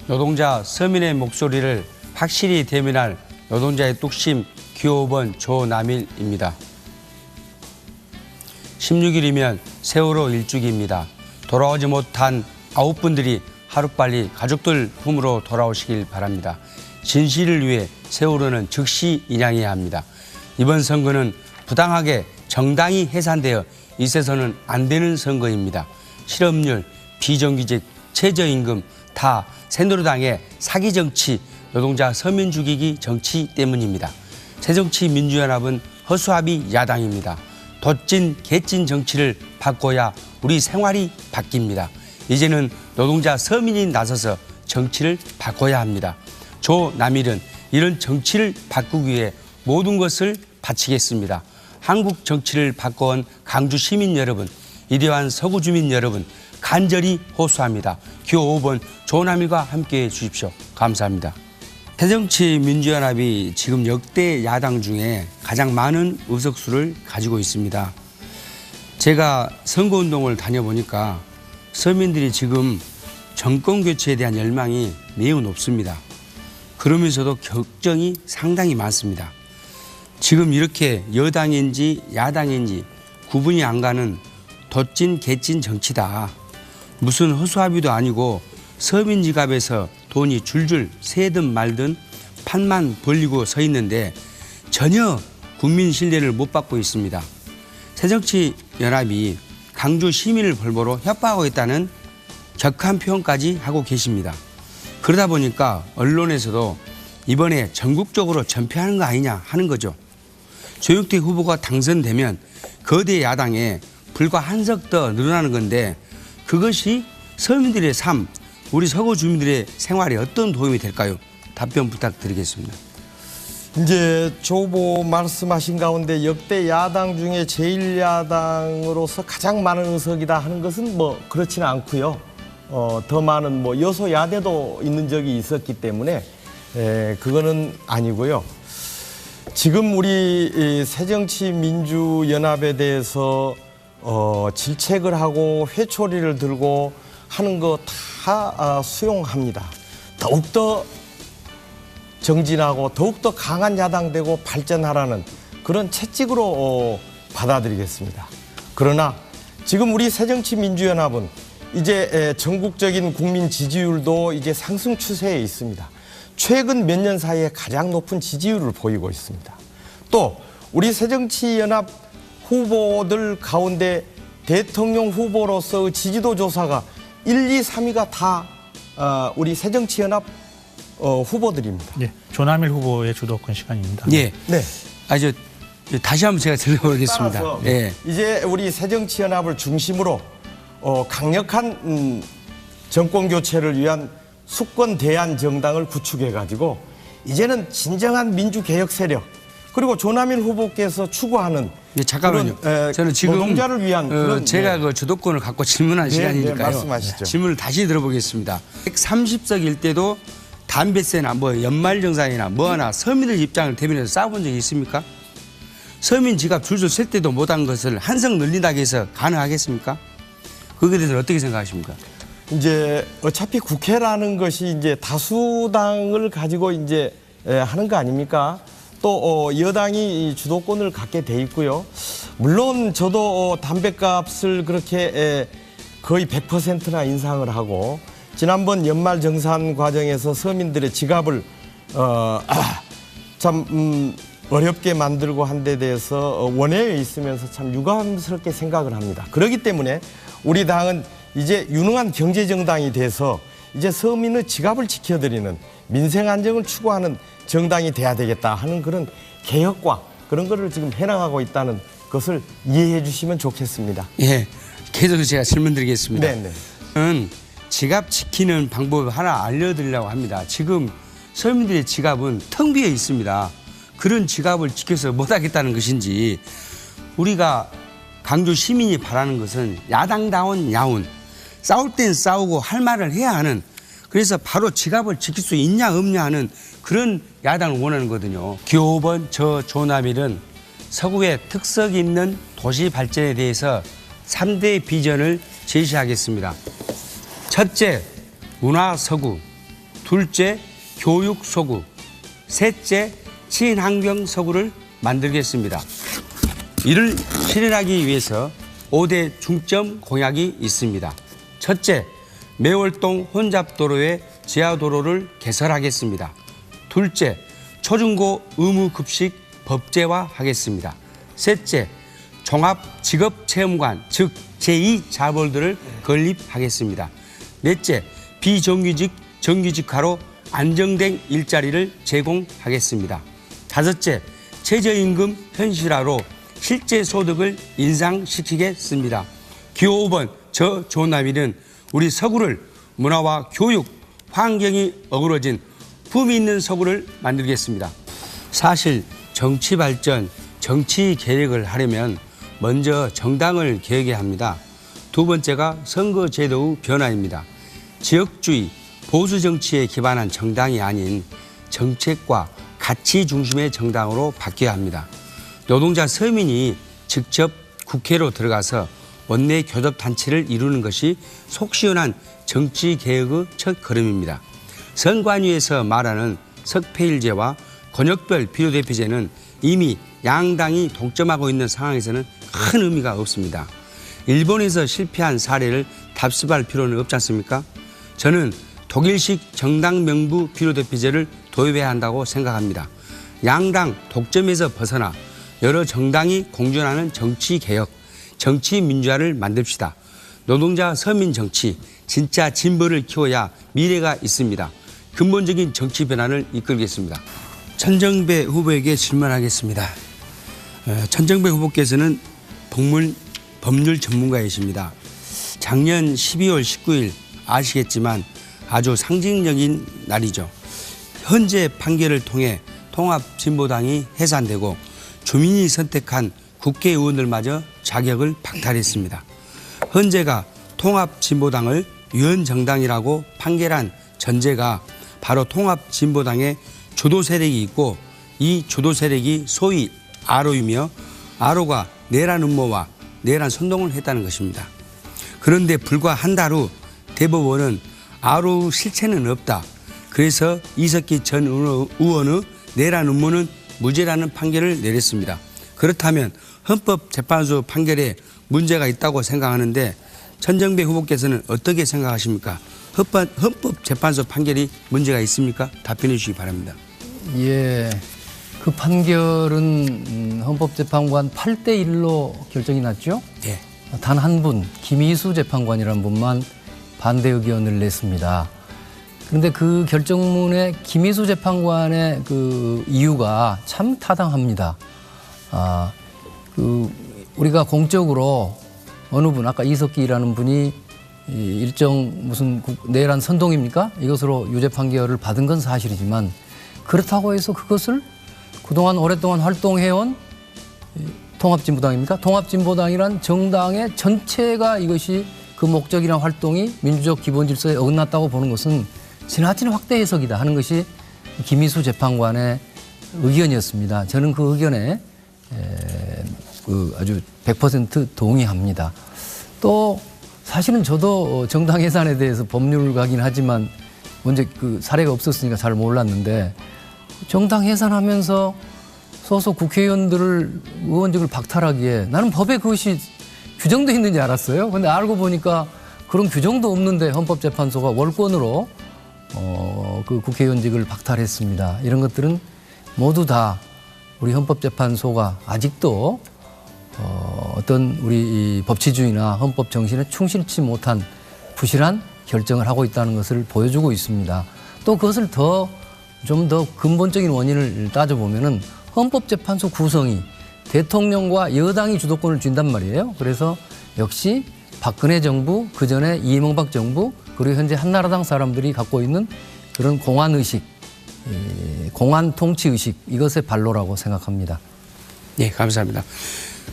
노동자 서민의 목소리를 확실히 대변할 노동자의 뚝심 기호 5번 조남일입니다. 16일이면 세월호 일주기입니다. 돌아오지 못한 9분들이 하루빨리 가족들 품으로 돌아오시길 바랍니다. 진실을 위해 세월호는 즉시 인양해야 합니다. 이번 선거는 부당하게 정당이 해산되어 있어서는 안 되는 선거입니다. 실업률, 비정규직, 최저임금 다 새누리당의 사기 정치, 노동자 서민 죽이기 정치 때문입니다. 새정치민주연합은 허수아비 야당입니다. 덧진 개찐 정치를 바꿔야 우리 생활이 바뀝니다. 이제는 노동자 서민이 나서서 정치를 바꿔야 합니다. 조남일은 이런 정치를 바꾸기 위해 모든 것을 바치겠습니다. 한국 정치를 바꿔온 강주 시민 여러분, 이대환 서구 주민 여러분 간절히 호소합니다. 기호 5번 조남일과 함께해 주십시오. 감사합니다. 새정치민주연합이 지금 역대 야당 중에 가장 많은 의석수를 가지고 있습니다. 제가 선거운동을 다녀보니까 서민들이 지금 정권 교체에 대한 열망이 매우 높습니다. 그러면서도 걱정이 상당히 많습니다. 지금 이렇게 여당인지 야당인지 구분이 안 가는 덧진 개찐 정치다. 무슨 허수아비도 아니고 서민 지갑에서 돈이 줄줄 새든 말든 판만 벌리고 서 있는데 전혀 국민 신뢰를 못 받고 있습니다. 새정치연합이 강주 시민을 볼모로 협박하고 있다는 격한 표현까지 하고 계십니다. 그러다 보니까 언론에서도 이번에 전국적으로 전폐하는 거 아니냐 하는 거죠. 조영태 후보가 당선되면 거대 야당에 불과 한 석 더 늘어나는 건데 그것이 서민들의 삶, 우리 서구 주민들의 생활에 어떤 도움이 될까요? 답변 부탁드리겠습니다. 이제 조 후보 말씀하신 가운데 역대 야당 중에 제1야당으로서 가장 많은 의석이다 하는 것은 뭐 그렇지는 않고요. 더 많은 뭐 여소야대도 있는 적이 있었기 때문에 그거는 아니고요. 지금 우리 새정치민주연합에 대해서 질책을 하고 회초리를 들고 하는 거 다 수용합니다. 더욱더 정진하고 더욱더 강한 야당 되고 발전하라는 그런 채찍으로 받아들이겠습니다. 그러나 지금 우리 새정치민주연합은 이제 전국적인 국민 지지율도 이제 상승 추세에 있습니다. 최근 몇 년 사이에 가장 높은 지지율을 보이고 있습니다. 또 우리 새정치연합 후보들 가운데 대통령 후보로서의 지지도 조사가 1, 2, 3위가 다 우리 새정치연합 후보들입니다. 네, 조남일 후보의 주도권 시간입니다. 예. 네. 다시 한번 제가 들려보겠습니다. 따라서 예. 이제 우리 새정치연합을 중심으로 강력한 정권 교체를 위한 수권 대안 정당을 구축해가지고 이제는 진정한 민주개혁 세력 그리고 조남일 후보께서 추구하는 잠깐만요. 그런, 저는 지금 노동자를 위한 그런 제가 그 주도권을 갖고 질문한 시간이니까요. 말씀하시죠. 질문을 다시 들어보겠습니다. 130석일 때도 담배세나 뭐 연말정산이나 뭐 하나 서민들 입장을 대변해서 싸워본 적이 있습니까? 서민 지갑 줄줄 셀 때도 못한 것을 한 석 늘린다고 해서 가능하겠습니까? 그거에 대해서 어떻게 생각하십니까? 이제 어차피 국회라는 것이 이제 다수당을 가지고 이제 하는 거 아닙니까? 또 여당이 주도권을 갖게 돼 있고요. 물론 저도 담배값을 그렇게 거의 100%나 인상을 하고 지난번 연말정산 과정에서 서민들의 지갑을 참 어렵게 만들고 한 데 대해서 원외에 있으면서 참 유감스럽게 생각을 합니다. 그렇기 때문에 우리 당은 이제 유능한 경제정당이 돼서 이제 서민의 지갑을 지켜드리는 민생 안정을 추구하는 정당이 돼야 되겠다 하는 그런 개혁과 그런 거를 지금 해나가고 있다는 것을 이해해 주시면 좋겠습니다. 예, 계속 제가 질문 드리겠습니다. 네네. 지갑 지키는 방법을 하나 알려드리려고 합니다. 지금 서민들의 지갑은 텅 비어 있습니다. 그런 지갑을 지켜서 못하겠다는 것인지 우리가 강주 시민이 바라는 것은 야당다운 야운, 싸울 땐 싸우고 할 말을 해야 하는 그래서 바로 지갑을 지킬 수 있냐 없냐 하는 그런 야당을 원하는 거거든요. 기호 5번 저 조남일은 서구의 특색 있는 도시 발전에 대해서 3대 비전을 제시하겠습니다. 첫째, 문화 서구. 둘째, 교육 서구. 셋째, 친환경 서구를 만들겠습니다. 이를 실현하기 위해서 5대 중점 공약이 있습니다. 첫째, 매월동 혼잡도로의 지하도로를 개설하겠습니다. 둘째, 초중고 의무급식 법제화하겠습니다. 셋째, 종합직업체험관 즉 제2자벌들을 건립하겠습니다. 넷째, 비정규직 정규직화로 안정된 일자리를 제공하겠습니다. 다섯째, 최저임금 현실화로 실제 소득을 인상시키겠습니다. 기호 5번 저조남이는 우리 서구를 문화와 교육, 환경이 어우러진 품위 있는 서구를 만들겠습니다. 사실 정치 발전, 정치 개혁을 하려면 먼저 정당을 개혁해야 합니다. 두 번째가 선거제도의 변화입니다. 지역주의, 보수 정치에 기반한 정당이 아닌 정책과 가치 중심의 정당으로 바뀌어야 합니다. 노동자 서민이 직접 국회로 들어가서 원내 교섭단체를 이루는 것이 속 시원한 정치개혁의 첫 걸음입니다. 선관위에서 말하는 석패일제와 권역별 비례대표제는 이미 양당이 독점하고 있는 상황에서는 큰 의미가 없습니다. 일본에서 실패한 사례를 답습할 필요는 없지 않습니까? 저는 독일식 정당 명부 비례대표제를 도입해야 한다고 생각합니다. 양당 독점에서 벗어나 여러 정당이 공존하는 정치개혁, 정치민주화를 만듭시다. 노동자 서민 정치, 진짜 진보를 키워야 미래가 있습니다. 근본적인 정치 변화를 이끌겠습니다. 천정배 후보에게 질문하겠습니다. 천정배 후보께서는 법률 전문가이십니다. 작년 12월 19일 아시겠지만 아주 상징적인 날이죠. 현재 판결을 통해 통합진보당이 해산되고 주민이 선택한 국회의원들마저 자격을 박탈했습니다. 헌재가 통합진보당을 위헌정당이라고 판결한 전제가 바로 통합진보당의 주도 세력이 있고 이 주도 세력이 소위 아로이며 아로가 내란 음모와 내란 선동을 했다는 것입니다. 그런데 불과 한 달 후 대법원은 아로의 실체는 없다. 그래서 이석기 전 의원의 내란 음모는 무죄라는 판결을 내렸습니다. 그렇다면 헌법재판소 판결에 문제가 있다고 생각하는데 천정배 후보께서는 어떻게 생각하십니까? 헌법재판소 판결이 문제가 있습니까? 답변해 주시기 바랍니다. 예, 그 판결은 헌법재판관 8대1로 결정이 났죠. 네. 단 한 분, 김희수 재판관이라는 분만 반대 의견을 냈습니다. 그런데 그 결정문에 김희수 재판관의 그 이유가 참 타당합니다. 우리가 공적으로 어느 분, 아까 이석기라는 분이 일정 무슨 내란 선동입니까? 이것으로 유죄 판결을 받은 건 사실이지만 그렇다고 해서 그것을 그동안 오랫동안 활동해온 통합진보당입니까? 통합진보당이란 정당의 전체가 이것이 그 목적이나 활동이 민주적 기본 질서에 어긋났다고 보는 것은 지나친 확대 해석이다 하는 것이 김희수 재판관의 의견이었습니다. 저는 그 의견에 아주 100% 동의합니다. 또 사실은 저도 정당 해산에 대해서 법률가긴 하지만 언제 그 사례가 없었으니까 잘 몰랐는데 정당 해산하면서 소속 국회의원들을 의원직을 박탈하기에 나는 법에 그것이 규정되어 있는지 알았어요. 근데 알고 보니까 그런 규정도 없는데 헌법재판소가 월권으로 그 국회의원직을 박탈했습니다. 이런 것들은 모두 다 우리 헌법재판소가 아직도 어떤 우리 법치주의나 헌법 정신에 충실치 못한 부실한 결정을 하고 있다는 것을 보여주고 있습니다. 또 그것을 좀 더 근본적인 원인을 따져보면은 헌법재판소 구성이 대통령과 여당이 주도권을 쥔단 말이에요. 그래서 역시 박근혜 정부, 그전에 이명박 정부, 그리고 현재 한나라당 사람들이 갖고 있는 그런 공안의식, 공안 통치의식, 이것의 발로라고 생각합니다. 네, 감사합니다.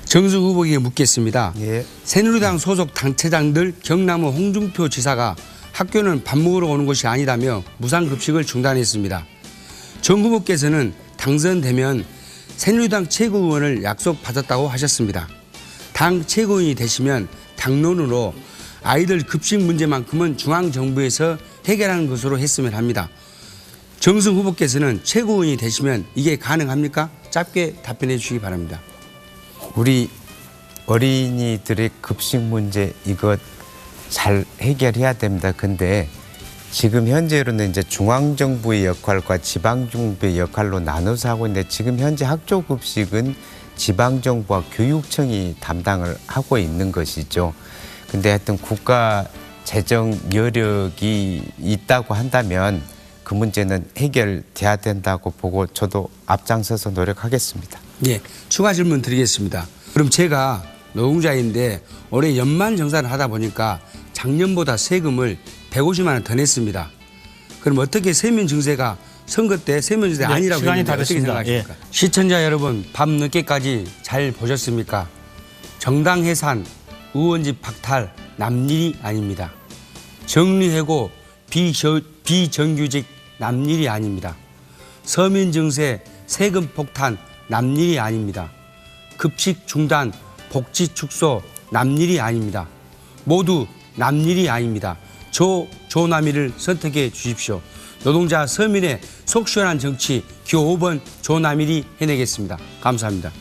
정수 후보에게 묻겠습니다. 예. 새누리당 소속 당체장들 경남의 홍준표 지사가 학교는 밥 먹으러 오는 곳이 아니다며 무상급식을 중단했습니다. 정 후보께서는 당선되면 새누리당 최고위원을 약속받았다고 하셨습니다. 당 최고위원이 되시면 당론으로 아이들 급식 문제만큼은 중앙정부에서 해결하는 것으로 했으면 합니다. 정승 후보께서는 최고위원이 되시면 이게 가능합니까? 짧게 답변해 주시기 바랍니다. 우리 어린이들의 급식 문제 이거 잘 해결해야 됩니다. 근데 지금 현재로는 이제 중앙정부의 역할과 지방정부의 역할로 나눠서 하고 있는데 지금 현재 학교급식은 지방정부와 교육청이 담당을 하고 있는 것이죠. 근데 하여튼 국가 재정 여력이 있다고 한다면 그 문제는 해결돼야 된다고 보고 저도 앞장서서 노력하겠습니다. 예, 추가 질문 드리겠습니다. 그럼 제가 노동자인데 올해 연말 정산을 하다 보니까 작년보다 세금을 150만 원 더 냈습니다. 그럼 어떻게 세면 증세가 선거 때 세면 증세 네, 아니라고 시간이 했는데 다 어떻게 됐습니다. 생각하십니까? 시청자 여러분, 밤 늦게까지 잘 보셨습니까? 정당 해산, 의원직 박탈 남일이 아닙니다. 정리해고 비정규직 남일이 아닙니다. 서민 증세, 세금 폭탄 남일이 아닙니다. 급식 중단, 복지 축소 남일이 아닙니다. 모두 남일이 아닙니다. 조남일을 선택해 주십시오. 노동자 서민의 속 시원한 정치 기호 5번 조남일이 해내겠습니다. 감사합니다.